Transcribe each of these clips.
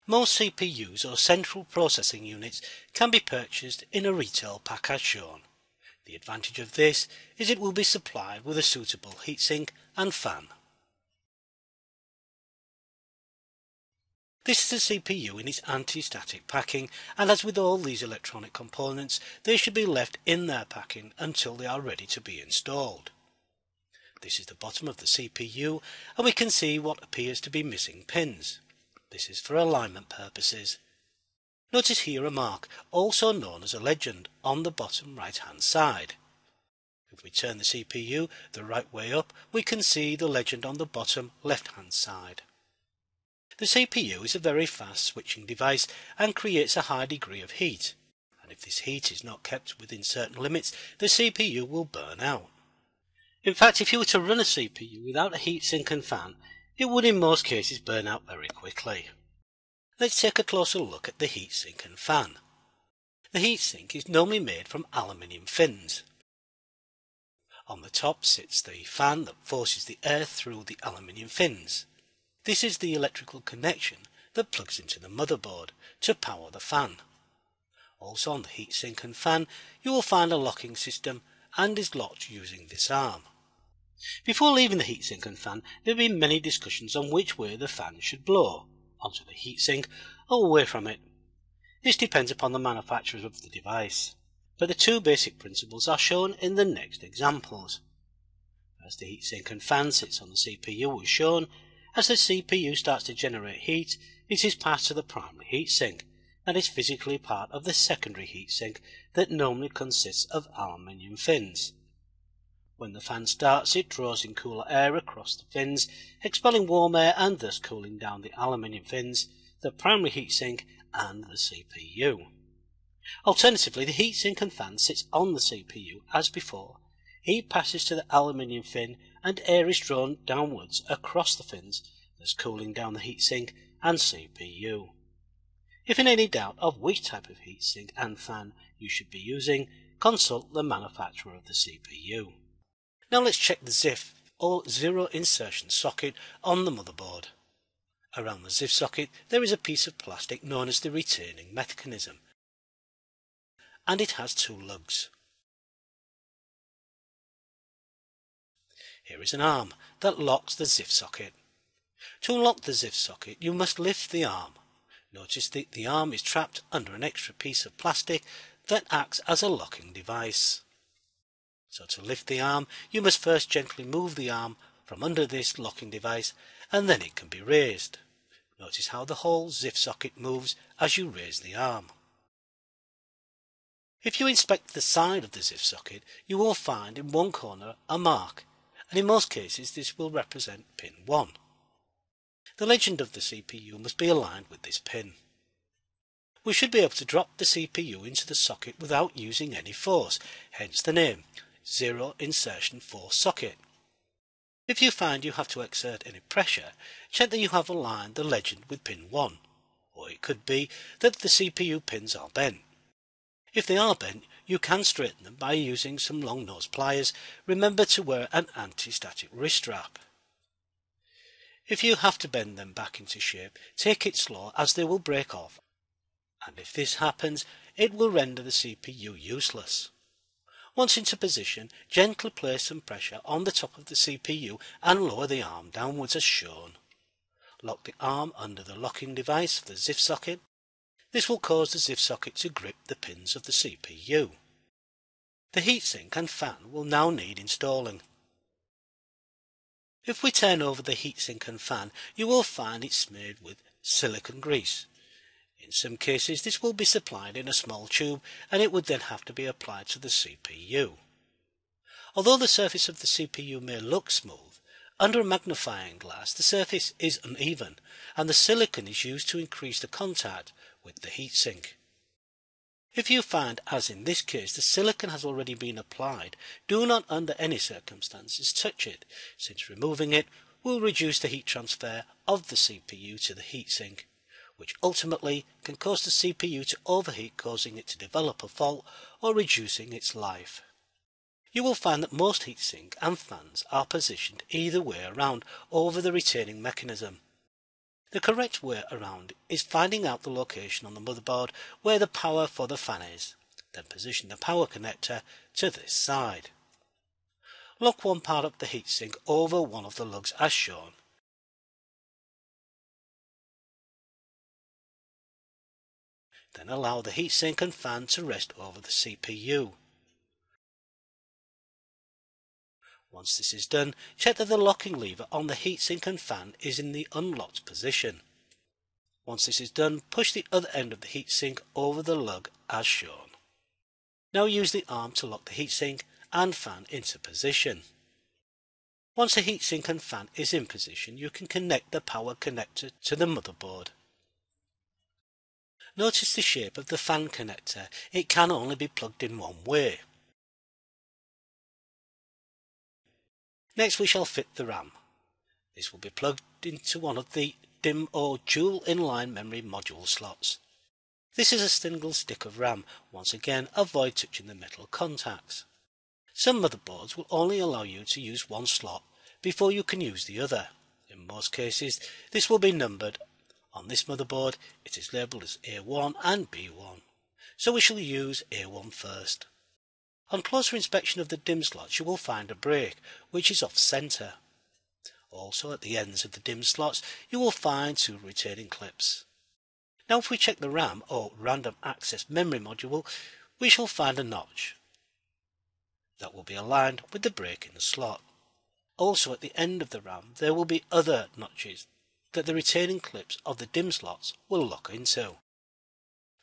Most CPUs or central processing units can be purchased in a retail pack as shown. The advantage of this is it will be supplied with a suitable heatsink and fan. This is the CPU in its anti-static packing, and as with all these electronic components, they should be left in their packing until they are ready to be installed. This is the bottom of the CPU, and we can see what appears to be missing pins. This is for alignment purposes. Notice here a mark, also known as a legend, on the bottom right hand side. If we turn the CPU the right way up, we can see the legend on the bottom left hand side. The CPU is a very fast switching device and creates a high degree of heat, and if this heat is not kept within certain limits, the CPU will burn out. In fact, if you were to run a CPU without a heatsink and fan, it would in most cases burn out very quickly. Let's take a closer look at the heatsink and fan. The heatsink is normally made from aluminium fins. On the top sits the fan that forces the air through the aluminium fins. This is the electrical connection that plugs into the motherboard to power the fan. Also on the heatsink and fan you will find a locking system and is locked using this arm. Before leaving the heatsink and fan, there have been many discussions on which way the fan should blow, onto the heatsink or away from it. This depends upon the manufacturer of the device, but the two basic principles are shown in the next examples. As the heatsink and fan sits on the CPU as shown, as the CPU starts to generate heat, it is passed to the primary heatsink, and is physically part of the secondary heatsink that normally consists of aluminium fins. When the fan starts, it draws in cooler air across the fins, expelling warm air and thus cooling down the aluminium fins, the primary heatsink and the CPU. Alternatively, the heatsink and fan sits on the CPU as before. Heat passes to the aluminium fin and air is drawn downwards across the fins, thus cooling down the heatsink and CPU. If in any doubt of which type of heatsink and fan you should be using, consult the manufacturer of the CPU. Now let's check the ZIF or zero insertion socket on the motherboard. Around the ZIF socket there is a piece of plastic known as the retaining mechanism, and it has two lugs. Here is an arm that locks the ZIF socket. To unlock the ZIF socket you must lift the arm. Notice that the arm is trapped under an extra piece of plastic that acts as a locking device. So to lift the arm you must first gently move the arm from under this locking device and then it can be raised. Notice how the whole ZIF socket moves as you raise the arm. If you inspect the side of the ZIF socket you will find in one corner a mark, and in most cases this will represent pin 1. The legend of the CPU must be aligned with this pin. We should be able to drop the CPU into the socket without using any force, hence the name, Zero Insertion Force Socket. If you find you have to exert any pressure, check that you have aligned the legend with pin 1, or it could be that the CPU pins are bent. If they are bent, you can straighten them by using some long nose pliers. Remember to wear an anti-static wrist strap. If you have to bend them back into shape, take it slow as they will break off, and if this happens, it will render the CPU useless. Once into position, gently place some pressure on the top of the CPU and lower the arm downwards as shown. Lock the arm under the locking device of the ZIF socket. This will cause the ZIF socket to grip the pins of the CPU. The heatsink and fan will now need installing. If we turn over the heatsink and fan, you will find it smeared with silicone grease. In some cases this will be supplied in a small tube and it would then have to be applied to the CPU. Although the surface of the CPU may look smooth, under a magnifying glass the surface is uneven and the silicone is used to increase the contact with the heatsink. If you find, as in this case, the silicone has already been applied, do not under any circumstances touch it, since removing it will reduce the heat transfer of the CPU to the heatsink, which ultimately can cause the CPU to overheat, causing it to develop a fault or reducing its life. You will find that most heatsink and fans are positioned either way around over the retaining mechanism. The correct way around is finding out the location on the motherboard where the power for the fan is, then position the power connector to this side. Lock one part of the heatsink over one of the lugs as shown. Then allow the heatsink and fan to rest over the CPU. Once this is done, check that the locking lever on the heatsink and fan is in the unlocked position. Once this is done, push the other end of the heatsink over the lug as shown. Now use the arm to lock the heatsink and fan into position. Once the heatsink and fan is in position, you can connect the power connector to the motherboard. Notice the shape of the fan connector. It can only be plugged in one way. Next we shall fit the RAM. This will be plugged into one of the DIMM or dual inline memory module slots. This is a single stick of RAM. Once again, avoid touching the metal contacts. Some motherboards will only allow you to use one slot before you can use the other. In most cases, this will be numbered. On this motherboard, it is labelled as A1 and B1, so we shall use A1 first. On closer inspection of the DIMM slots, you will find a break, which is off centre. Also at the ends of the DIMM slots, you will find two retaining clips. Now if we check the RAM or Random Access Memory module, we shall find a notch that will be aligned with the break in the slot. Also at the end of the RAM, there will be other notches that the retaining clips of the DIMM slots will lock into.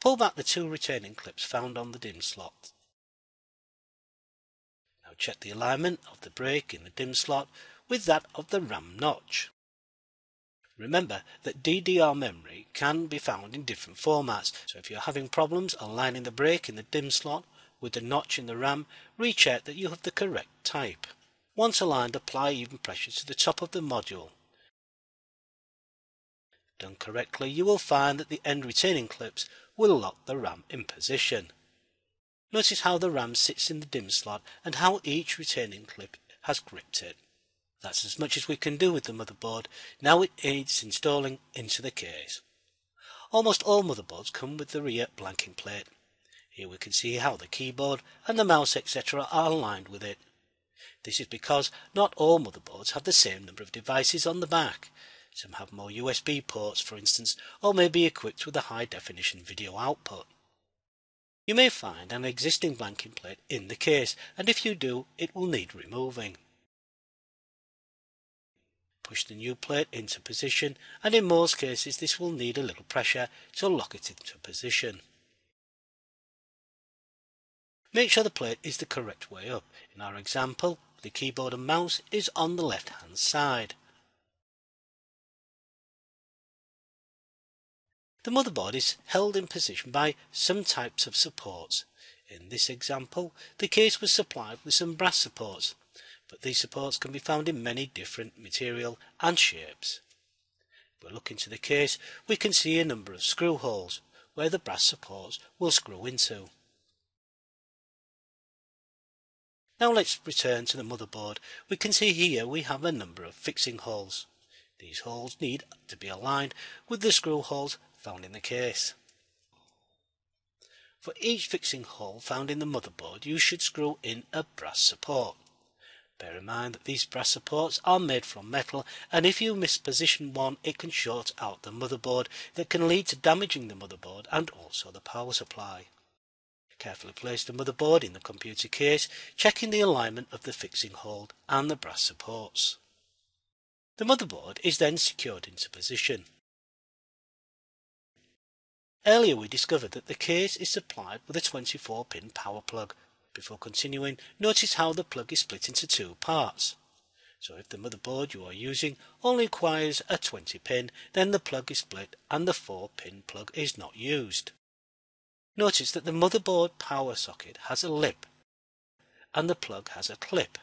Pull back the two retaining clips found on the DIMM slot. Now check the alignment of the break in the DIMM slot with that of the RAM notch. Remember that DDR memory can be found in different formats, so if you're having problems aligning the break in the DIMM slot with the notch in the RAM, recheck that you have the correct type. Once aligned, apply even pressure to the top of the module. Done correctly, you will find that the end retaining clips will lock the RAM in position. Notice how the RAM sits in the DIMM slot and how each retaining clip has gripped it. That's as much as we can do with the motherboard. Now it needs installing into the case. Almost all motherboards come with the rear blanking plate. Here we can see how the keyboard and the mouse etc. are aligned with it. This is because not all motherboards have the same number of devices on the back. Some have more USB ports, for instance, or may be equipped with a high-definition video output. You may find an existing blanking plate in the case, and if you do, it will need removing. Push the new plate into position, and in most cases this will need a little pressure to lock it into position. Make sure the plate is the correct way up. In our example, the keyboard and mouse is on the left-hand side. The motherboard is held in position by some types of supports. In this example, the case was supplied with some brass supports, but these supports can be found in many different material and shapes. If we look into the case, we can see a number of screw holes where the brass supports will screw into. Now let's return to the motherboard. We can see here we have a number of fixing holes. These holes need to be aligned with the screw holes found in the case. For each fixing hole found in the motherboard, you should screw in a brass support. Bear in mind that these brass supports are made from metal, and if you misposition one, it can short out the motherboard. That can lead to damaging the motherboard and also the power supply. Carefully place the motherboard in the computer case, checking the alignment of the fixing hole and the brass supports. The motherboard is then secured into position. Earlier we discovered that the case is supplied with a 24-pin power plug. Before continuing, notice how the plug is split into two parts. So if the motherboard you are using only requires a 20-pin, then the plug is split and the 4-pin plug is not used. Notice that the motherboard power socket has a lip and the plug has a clip.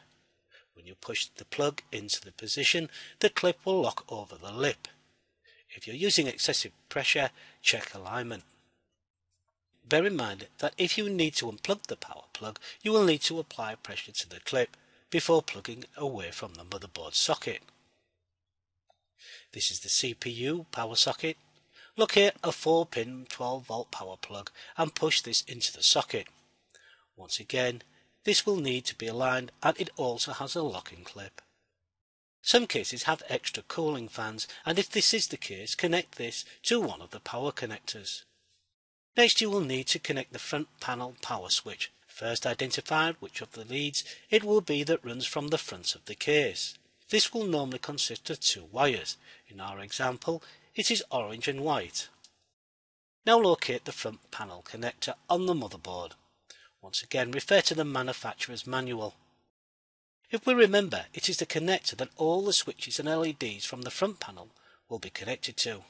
When you push the plug into the position, the clip will lock over the lip. If you're using excessive pressure, check alignment. Bear in mind that if you need to unplug the power plug, you will need to apply pressure to the clip before plugging away from the motherboard socket. This is the CPU power socket. Locate a 4-pin 12-volt power plug and push this into the socket. Once again, this will need to be aligned, and it also has a locking clip. Some cases have extra cooling fans, and if this is the case, connect this to one of the power connectors. Next, you will need to connect the front panel power switch. First identify which of the leads it will be that runs from the front of the case. This will normally consist of 2 wires. In our example, it is orange and white. Now locate the front panel connector on the motherboard. Once again, refer to the manufacturer's manual. If we remember, it is the connector that all the switches and LEDs from the front panel will be connected to.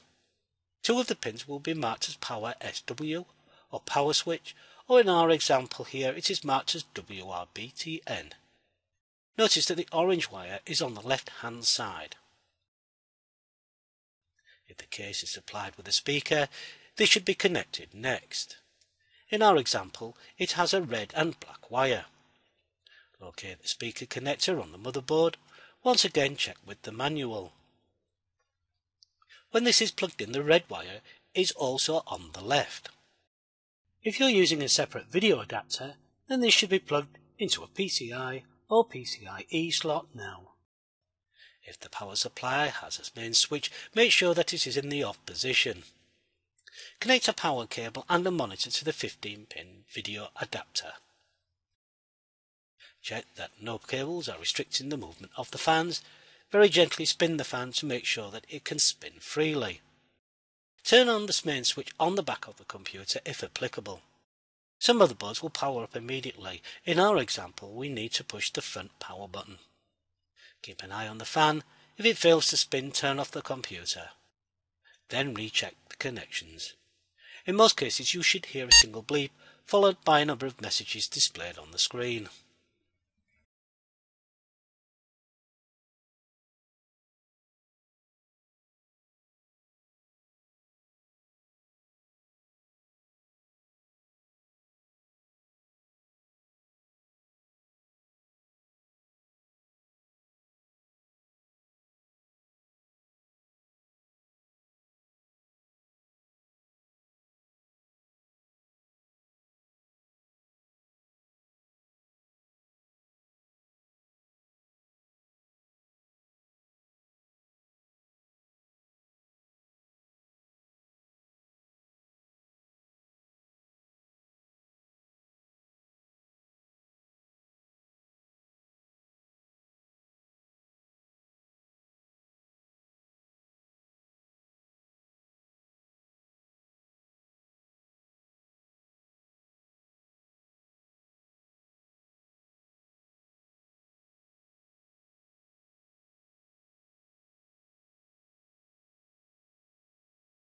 2 of the pins will be marked as power SW or power switch, or in our example here it is marked as WRBTN. Notice that the orange wire is on the left hand side. If the case is supplied with a speaker, this should be connected next. In our example, it has a red and black wire. Locate the speaker connector on the motherboard. Once again, check with the manual. When this is plugged in, the red wire is also on the left. If you're using a separate video adapter, then this should be plugged into a PCI or PCIe slot now. If the power supply has a main switch, make sure that it is in the off position. Connect a power cable and a monitor to the 15-pin video adapter. Check that no cables are restricting the movement of the fans. Very gently spin the fan to make sure that it can spin freely. Turn on the main switch on the back of the computer if applicable. Some motherboards will power up immediately. In our example, we need to push the front power button. Keep an eye on the fan. If it fails to spin, turn off the computer. Then recheck the connections. In most cases, you should hear a single bleep, followed by a number of messages displayed on the screen.